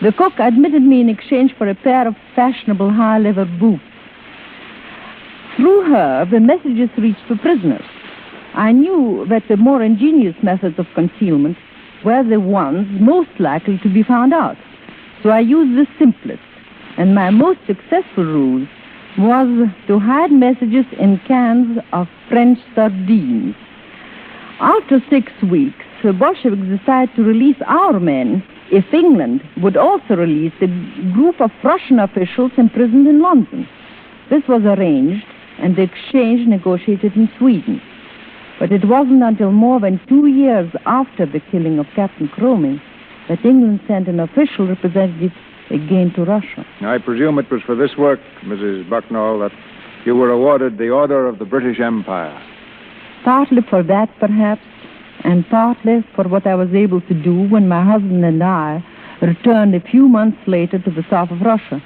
The cook admitted me in exchange for a pair of fashionable high-leather boots. Through her, the messages reached the prisoners. I knew that the more ingenious methods of concealment were the ones most likely to be found out. So I used the simplest, and my most successful ruse was to hide messages in cans of French sardines. After 6 weeks, the Bolsheviks decided to release our men if England would also release the group of Russian officials imprisoned in London. This was arranged, and the exchange negotiated in Sweden. But it wasn't until more than 2 years after the killing of Captain Cromie that England sent an official representative again to Russia. I presume it was for this work, Mrs. Bucknall, that you were awarded the Order of the British Empire. Partly for that, perhaps, and partly for what I was able to do when my husband and I returned a few months later to the south of Russia.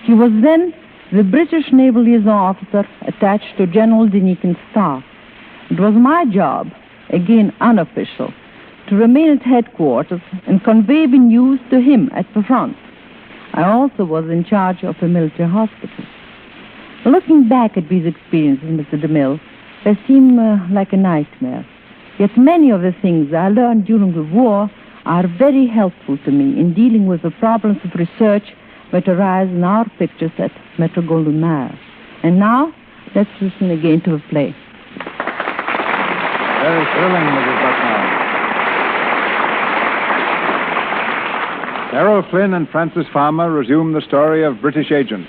He was then the British naval liaison officer attached to General Denikin's staff. It was my job, again unofficial, to remain at headquarters and convey the news to him at the front. I also was in charge of a military hospital. Looking back at these experiences, Mr. DeMille, they seem like a nightmare. Yet many of the things I learned during the war are very helpful to me in dealing with the problems of research that arise in our pictures at Metro-Goldwyn-Mayer. And now, let's listen again to the play. Very thrilling, Mrs. Bucknall. Errol Flynn and Francis Farmer resume the story of British Agent.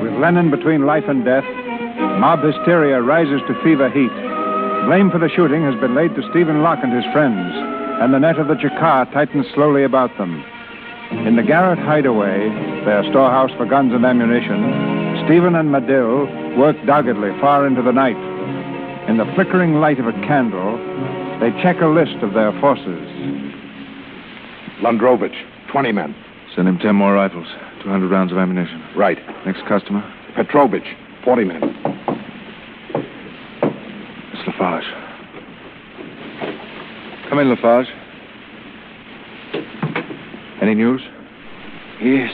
With Lenin between life and death, mob hysteria rises to fever heat. Blame for the shooting has been laid to Stephen Locke and his friends, and the net of the Jakar tightens slowly about them. In the Garrett hideaway, their storehouse for guns and ammunition, Stephen and Medill work doggedly far into the night. In the flickering light of a candle, they check a list of their forces. Landrovich, 20 men. Send him 10 more rifles, 200 rounds of ammunition. Right. Next customer? Petrovich, 40 men. It's Lafarge. Come in, Lafarge. Any news? Yes,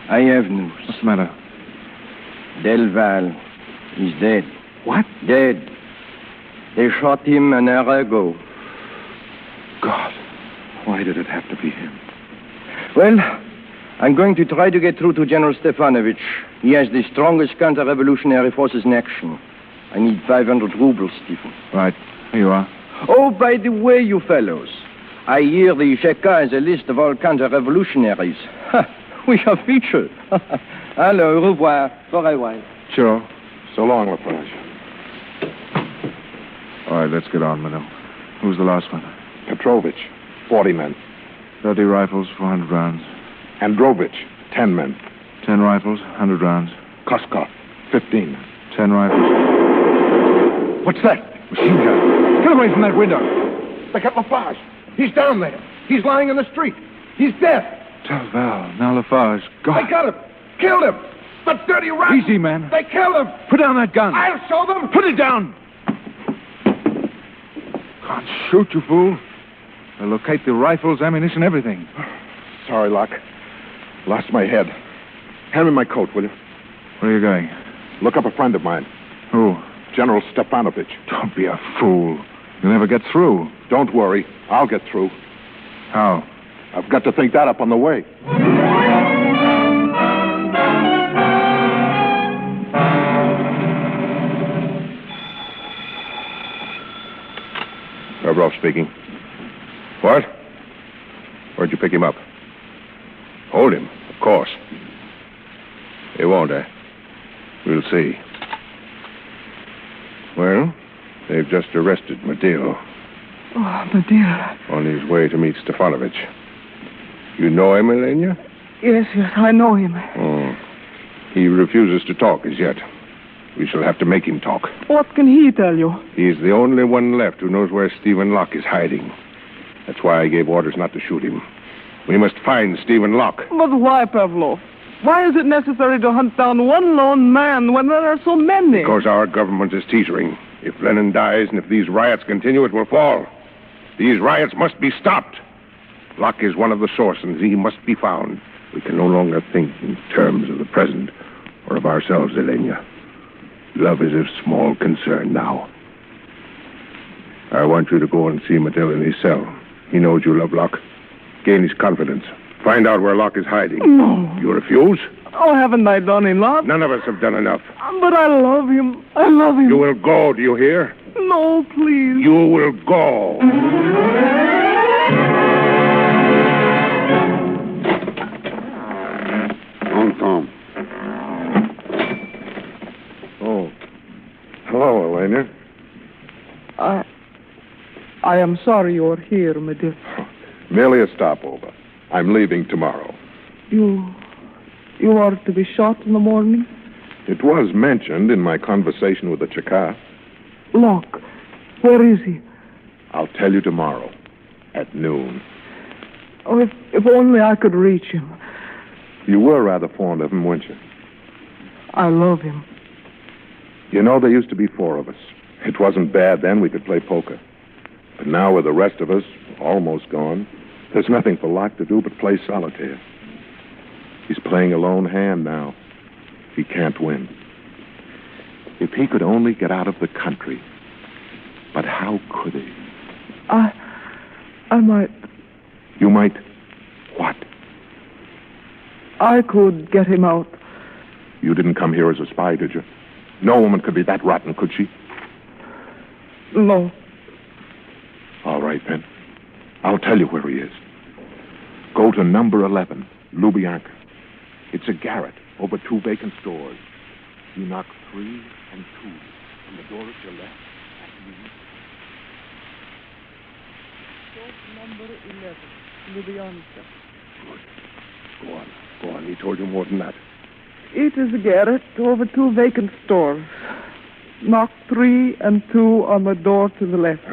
I have news. What's the matter? Delval is dead. What? Dead. They shot him an hour ago. God, why did it have to be him? Well, I'm going to try to get through to General Stefanovich. He has the strongest counter-revolutionary forces in action. I need 500 rubles, Stephen. Right, here you are. Oh, by the way, you fellows, I hear the Sheka has a list of all counter-revolutionaries. We are featured. Hello, au revoir, for a while. Sure. So long, Lafarge. All right, let's get on, Madam. Who's the last one? Petrovich, 40 men. 30 rifles, 400 rounds. Androvich, 10 men. 10 rifles, 100 rounds. Koskov, 15 men. 10 rifles. What's that? Machine gun. Get away from that window. They got Lafarge. He's down there. He's lying in the street. He's dead. Tell Val. Now Lafarge. God. They got him. Killed him. The dirty rat. Easy, man. They killed him. Put down that gun. I'll show them. Put it down. Can't shoot, you fool. They'll locate the rifles, ammunition, everything. Sorry, Locke. Lost my head. Hand me my coat, will you? Where are you going? Look up a friend of mine. Who? General Stefanovich. Don't be a fool. You'll never get through. Don't worry. I'll get through. How? I've got to think that up on the way. Errol speaking. What? Where'd you pick him up? Hold him, of course. He won't, eh? We'll see. Well, they've just arrested Medill. Oh, Medill. On his way to meet Stefanovich. You know him, Elena? Yes, I know him. Oh. He refuses to talk as yet. We shall have to make him talk. What can he tell you? He's the only one left who knows where Stephen Locke is hiding. That's why I gave orders not to shoot him. We must find Stephen Locke. But why, Pavlov? Why is it necessary to hunt down one lone man when there are so many? Because our government is teetering. If Lenin dies and if these riots continue, it will fall. These riots must be stopped. Locke is one of the sources, and he must be found. We can no longer think in terms of the present or of ourselves, Elena. Love is of small concern now. I want you to go and see Medill in his cell. He knows you love Locke. Gain his confidence. Find out where Locke is hiding. No. You refuse? Oh, haven't I done enough? None of us have done enough. But I love him. I love him. You will go, do you hear? No, please. You will go. Tom. Oh. Hello, Elena. I am sorry you're here, Medill. Merely a stopover. I'm leaving tomorrow. You are to be shot in the morning? It was mentioned in my conversation with the Cheka. Locke, where is he? I'll tell you tomorrow, at noon. Oh, if only I could reach him. You were rather fond of him, weren't you? I love him. You know, there used to be 4 of us. It wasn't bad then. We could play poker. But now with the rest of us almost gone, there's nothing for Locke to do but play solitaire. He's playing a lone hand now. He can't win. If he could only get out of the country. But how could he? I might... You might... What? I could get him out. You didn't come here as a spy, did you? No woman could be that rotten, could she? No. All right, then. I'll tell you where he is. Go to number 11, Lubyanka. It's a garret over 2 vacant stores. You knock 3 and 2 on the door at your left. Number 11, Lubyanka. Good. Go on. He told you more than that. It is a garret over 2 vacant stores. Knock 3 and 2 on the door to the left.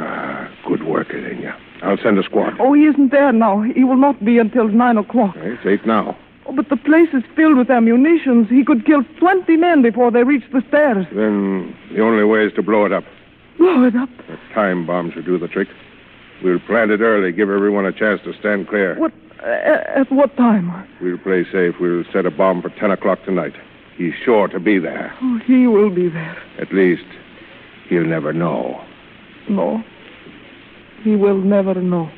Good work, Elena. I'll send a squad. Oh, he isn't there now. He will not be until 9 o'clock. It's 8 now. Oh, but the place is filled with ammunition. He could kill 20 men before they reach the stairs. Then the only way is to blow it up. Blow it up? A time bomb should do the trick. We'll plant it early, give everyone a chance to stand clear. What? At what time? We'll play safe. We'll set a bomb for 10 o'clock tonight. He's sure to be there. Oh, he will be there. At least, he'll never know. No. He will never know.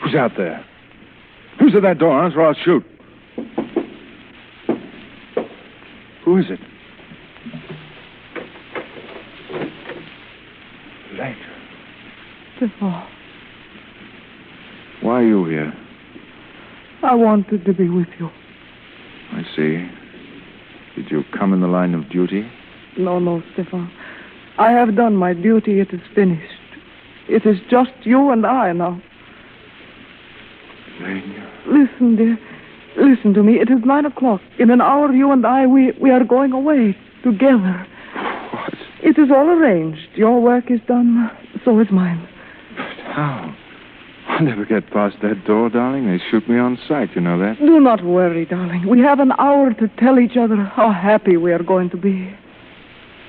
Who's out there? Who's at that door? Answer or I'll shoot. Who is it? Later. Stefan, Why are you here? I wanted to be with you. I see. Did you come in the line of duty? No, Stefan. I have done my duty. It is finished. It is just you and I now. Listen, dear. Listen to me. It is 9 o'clock. In an hour, you and I, we are going away together. What? It is all arranged. Your work is done. So is mine. But how? I'll never get past that door, darling. They shoot me on sight. You know that? Do not worry, darling. We have an hour to tell each other how happy we are going to be.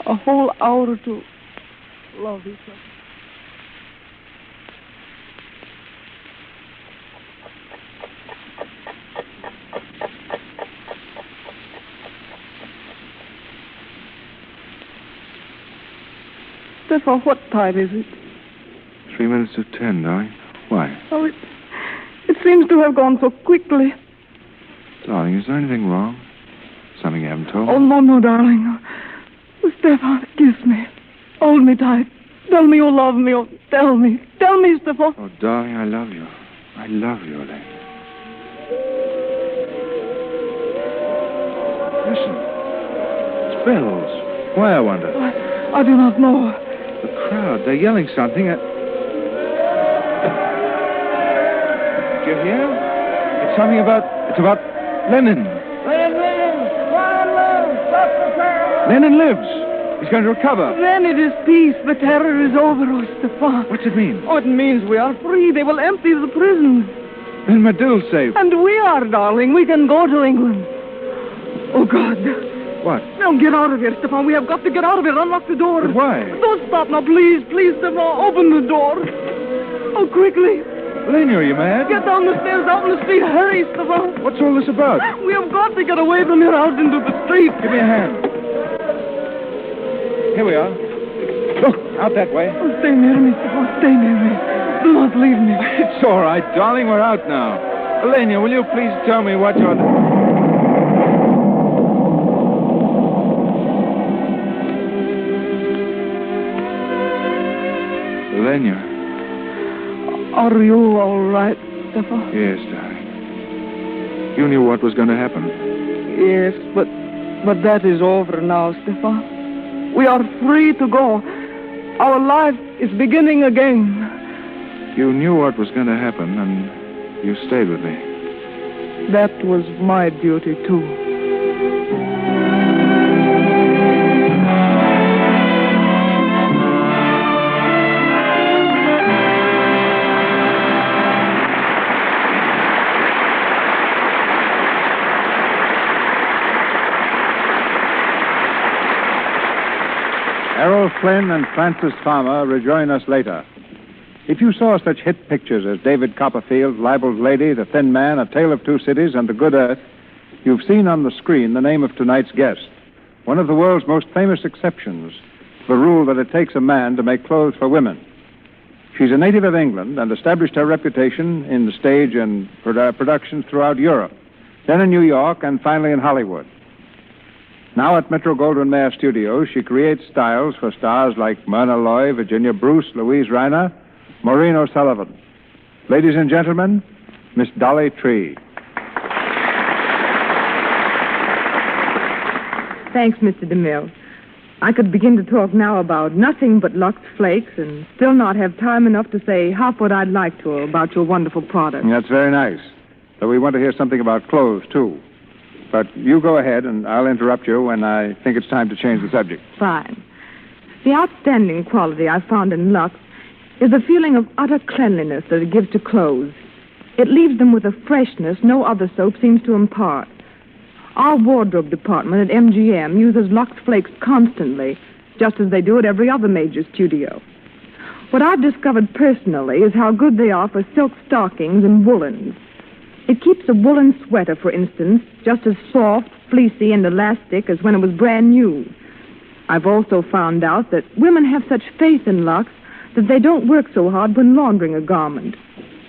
A whole hour to love each other. Stefan, what time is it? 3 minutes of 10, darling. Why? Oh, it seems to have gone so quickly. Darling, is there anything wrong? Something you haven't told me? Oh, no, darling. Stefan, kiss me. Hold me tight. Tell me you love me. Oh, tell me. Tell me, Stefan. Oh, darling, I love you. I love you, Elena. Listen. It's bells. Why, I wonder? I do not know. The crowd, they're yelling something. Did you hear? It's something about... It's about Lenin. Lenin lives. He's going to recover. Then it is peace. The terror is over, oh, Stefan. What's it mean? Oh, it means we are free. They will empty the prisons. Then Madil's safe. And we are, darling. We can go to England. Oh, God. What? Now, get out of here, Stefan. We have got to get out of here. Unlock the door. But why? Don't stop now, please. Please, Stefan. Open the door. Oh, quickly. Lena, are you mad? Get down the stairs, out in the street. Hurry, Stefan. What's all this about? We have got to get away from here out into the street. Give me a hand. Here we are. Look, out that way. Oh, stay near me, Stefan. Stay near me. Do not leave me. It's all right, darling. We're out now. Elena, will you please tell me what you're... Elena. Are you all right, Stefan? Yes, darling. You knew what was going to happen. Yes, but that is over now, Stefan. We are free to go. Our life is beginning again. You knew what was going to happen, and you stayed with me. That was my duty, too. Errol Flynn and Francis Farmer rejoin us later. If you saw such hit pictures as David Copperfield's Libel's Lady, The Thin Man, A Tale of Two Cities, and The Good Earth, you've seen on the screen the name of tonight's guest, one of the world's most famous exceptions to the rule that it takes a man to make clothes for women. She's a native of England and established her reputation in the stage and productions throughout Europe, then in New York, and finally in Hollywood. Now at Metro-Goldwyn-Mayer Studios, she creates styles for stars like Myrna Loy, Virginia Bruce, Louise Reiner, Maureen O'Sullivan. Ladies and gentlemen, Miss Dolly Tree. Thanks, Mr. DeMille. I could begin to talk now about nothing but Lux Flakes and still not have time enough to say half what I'd like to about your wonderful product. That's very nice. But we want to hear something about clothes, too. But you go ahead, and I'll interrupt you when I think it's time to change the subject. Fine. The outstanding quality I found in Lux is the feeling of utter cleanliness that it gives to clothes. It leaves them with a freshness no other soap seems to impart. Our wardrobe department at MGM uses Lux Flakes constantly, just as they do at every other major studio. What I've discovered personally is how good they are for silk stockings and woolens. It keeps a woolen sweater, for instance, just as soft, fleecy, and elastic as when it was brand new. I've also found out that women have such faith in Lux that they don't work so hard when laundering a garment.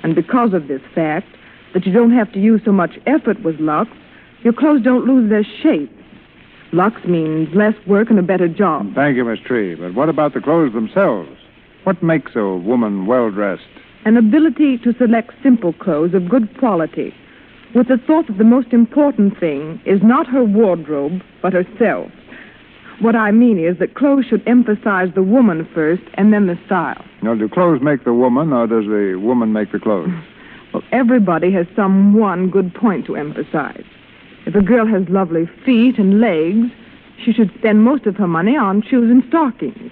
And because of this fact, that you don't have to use so much effort with Lux, your clothes don't lose their shape. Lux means less work and a better job. Thank you, Miss Tree. But what about the clothes themselves? What makes a woman well-dressed? An ability to select simple clothes of good quality, with the thought that the most important thing is not her wardrobe, but herself. What I mean is that clothes should emphasize the woman first and then the style. Now, do clothes make the woman, or does the woman make the clothes? Well, everybody has some one good point to emphasize. If a girl has lovely feet and legs, she should spend most of her money on shoes and stockings.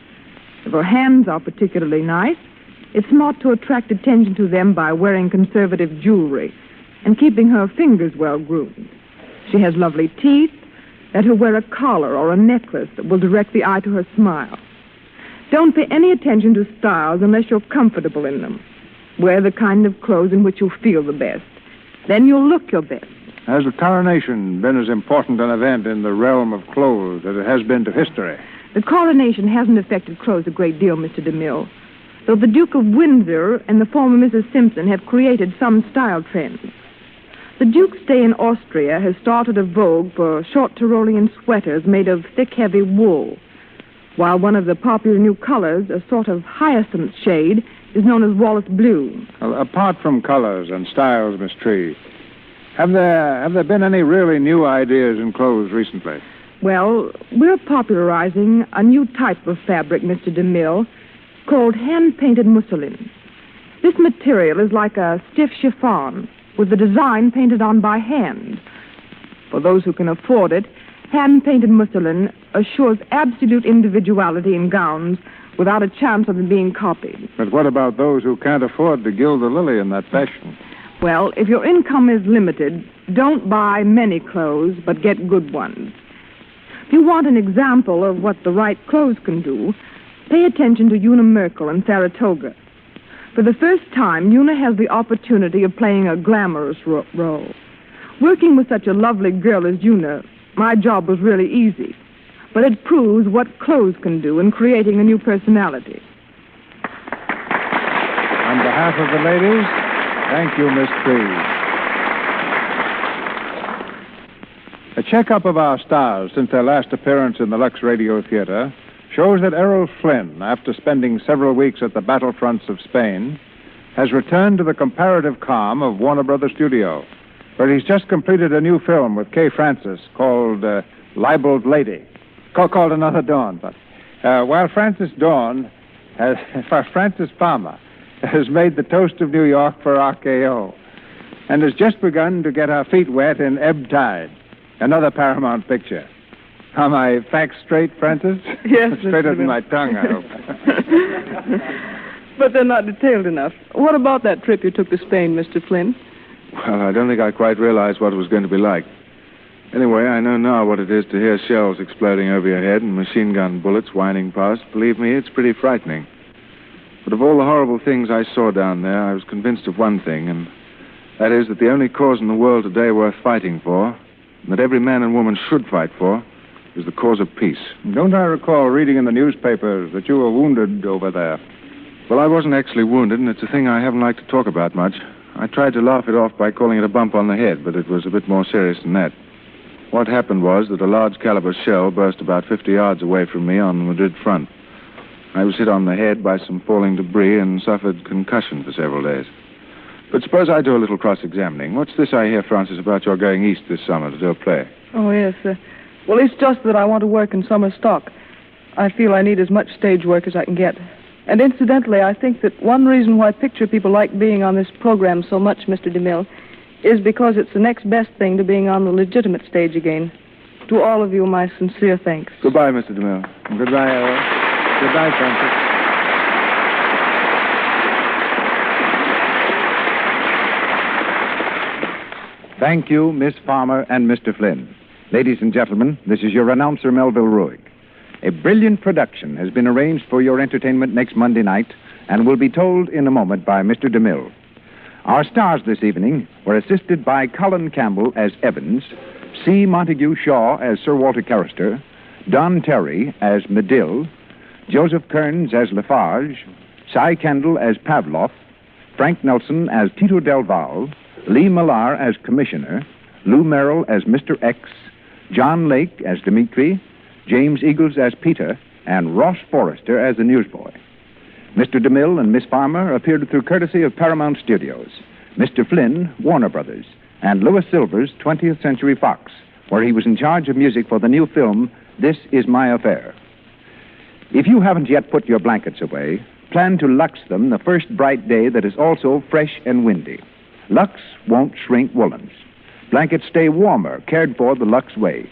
If her hands are particularly nice, it's smart to attract attention to them by wearing conservative jewelry and keeping her fingers well groomed. She has lovely teeth, let her wear a collar or a necklace that will direct the eye to her smile. Don't pay any attention to styles unless you're comfortable in them. Wear the kind of clothes in which you feel the best. Then you'll look your best. Has the coronation been as important an event in the realm of clothes as it has been to history? The coronation hasn't affected clothes a great deal, Mr. DeMille. Though the Duke of Windsor and the former Mrs. Simpson have created some style trends. The Duke's stay in Austria has started a vogue for short Tyrolean sweaters made of thick, heavy wool, while one of the popular new colors, a sort of hyacinth shade, is known as Wallace blue. Well, apart from colors and styles, Miss Tree, Have there been any really new ideas in clothes recently? Well, we're popularizing a new type of fabric, Mr. DeMille, called hand-painted mousseline. This material is like a stiff chiffon with the design painted on by hand. For those who can afford it, hand-painted mousseline assures absolute individuality in gowns without a chance of them being copied. But what about those who can't afford to gild the lily in that fashion? Well, if your income is limited, don't buy many clothes, but get good ones. If you want an example of what the right clothes can do, pay attention to Una Merkel in Saratoga. For the first time, Una has the opportunity of playing a glamorous role. Working with such a lovely girl as Una, my job was really easy. But it proves what clothes can do in creating a new personality. On behalf of the ladies, thank you, Miss Cleese. A checkup of our stars since their last appearance in the Lux Radio Theater shows that Errol Flynn, after spending several weeks at the battlefronts of Spain, has returned to the comparative calm of Warner Brothers Studio, where he's just completed a new film with Kay Francis called Libeled Lady, called Another Dawn. But while Francis Palmer has made the toast of New York for RKO and has just begun to get her feet wet in Ebb Tide, another Paramount picture. Are my facts straight, Francis? Yes, Straighter than my tongue, I hope. But they're not detailed enough. What about that trip you took to Spain, Mr. Flynn? Well, I don't think I quite realized what it was going to be like. Anyway, I know now what it is to hear shells exploding over your head and machine gun bullets whining past. Believe me, it's pretty frightening. But of all the horrible things I saw down there, I was convinced of one thing, and that is that the only cause in the world today worth fighting for, and that every man and woman should fight for, is the cause of peace. Don't I recall reading in the newspapers that you were wounded over there? Well, I wasn't actually wounded, and it's a thing I haven't liked to talk about much. I tried to laugh it off by calling it a bump on the head, but it was a bit more serious than that. What happened was that a large caliber shell burst about 50 yards away from me on the Madrid front. I was hit on the head by some falling debris and suffered concussion for several days. But suppose I do a little cross-examining. What's this I hear, Francis, about your going east this summer to do a play? Oh, yes. Well, it's just that I want to work in summer stock. I feel I need as much stage work as I can get. And incidentally, I think that one reason why picture people like being on this program so much, Mr. DeMille, is because it's the next best thing to being on the legitimate stage again. To all of you, my sincere thanks. Goodbye, Mr. DeMille. Goodbye, Errol. Goodbye, Francis. Thank you, Miss Farmer and Mr. Flynn. Ladies and gentlemen, this is your announcer, Melville Ruig. A brilliant production has been arranged for your entertainment next Monday night and will be told in a moment by Mr. DeMille. Our stars this evening were assisted by Colin Campbell as Evans, C. Montague Shaw as Sir Walter Carrister, Don Terry as Medill, Joseph Kearns as Lafarge, Cy Kendall as Pavlov, Frank Nelson as Tito Del Val, Lee Millar as Commissioner, Lou Merrill as Mr. X, John Lake as Dimitri, James Eagles as Peter, and Ross Forrester as the newsboy. Mr. DeMille and Miss Farmer appeared through courtesy of Paramount Studios, Mr. Flynn, Warner Brothers, and Louis Silvers, 20th Century Fox, where he was in charge of music for the new film, This Is My Affair. If you haven't yet put your blankets away, plan to Lux them the first bright day that is also fresh and windy. Lux won't shrink woolens. Blankets stay warmer, cared for the Lux way.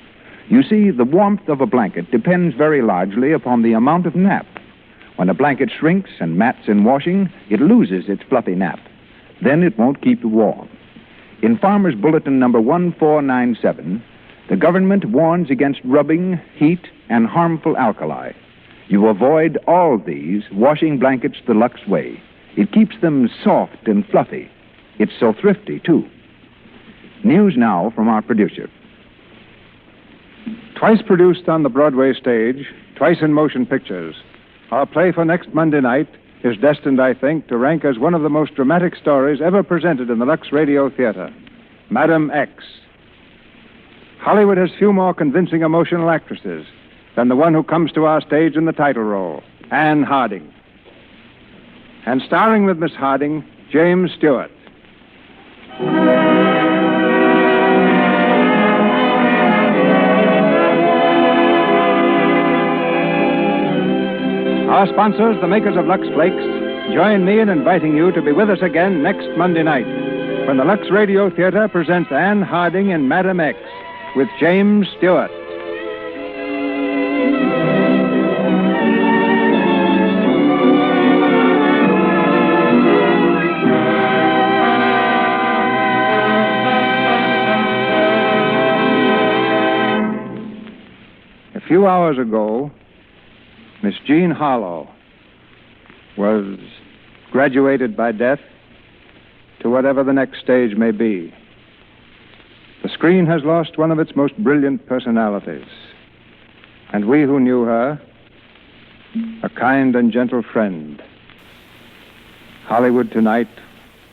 You see, the warmth of a blanket depends very largely upon the amount of nap. When a blanket shrinks and mats in washing, it loses its fluffy nap. Then it won't keep you warm. In Farmer's Bulletin number 1497, the government warns against rubbing, heat, and harmful alkali. You avoid all these washing blankets the Lux way. It keeps them soft and fluffy. It's so thrifty, too. News now from our producer. Twice produced on the Broadway stage, twice in motion pictures, our play for next Monday night is destined, I think, to rank as one of the most dramatic stories ever presented in the Lux Radio Theater, Madam X. Hollywood has few more convincing emotional actresses than the one who comes to our stage in the title role, Anne Harding. And starring with Miss Harding, James Stewart. Our sponsors, the makers of Lux Flakes, join me in inviting you to be with us again next Monday night when the Lux Radio Theater presents Anne Harding in Madam X with James Stewart. A few hours ago, Miss Jean Harlow was graduated by death to whatever the next stage may be. The screen has lost one of its most brilliant personalities. And we who knew her, a kind and gentle friend. Hollywood tonight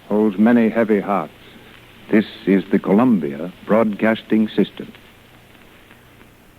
holds many heavy hearts. This is the Columbia Broadcasting System.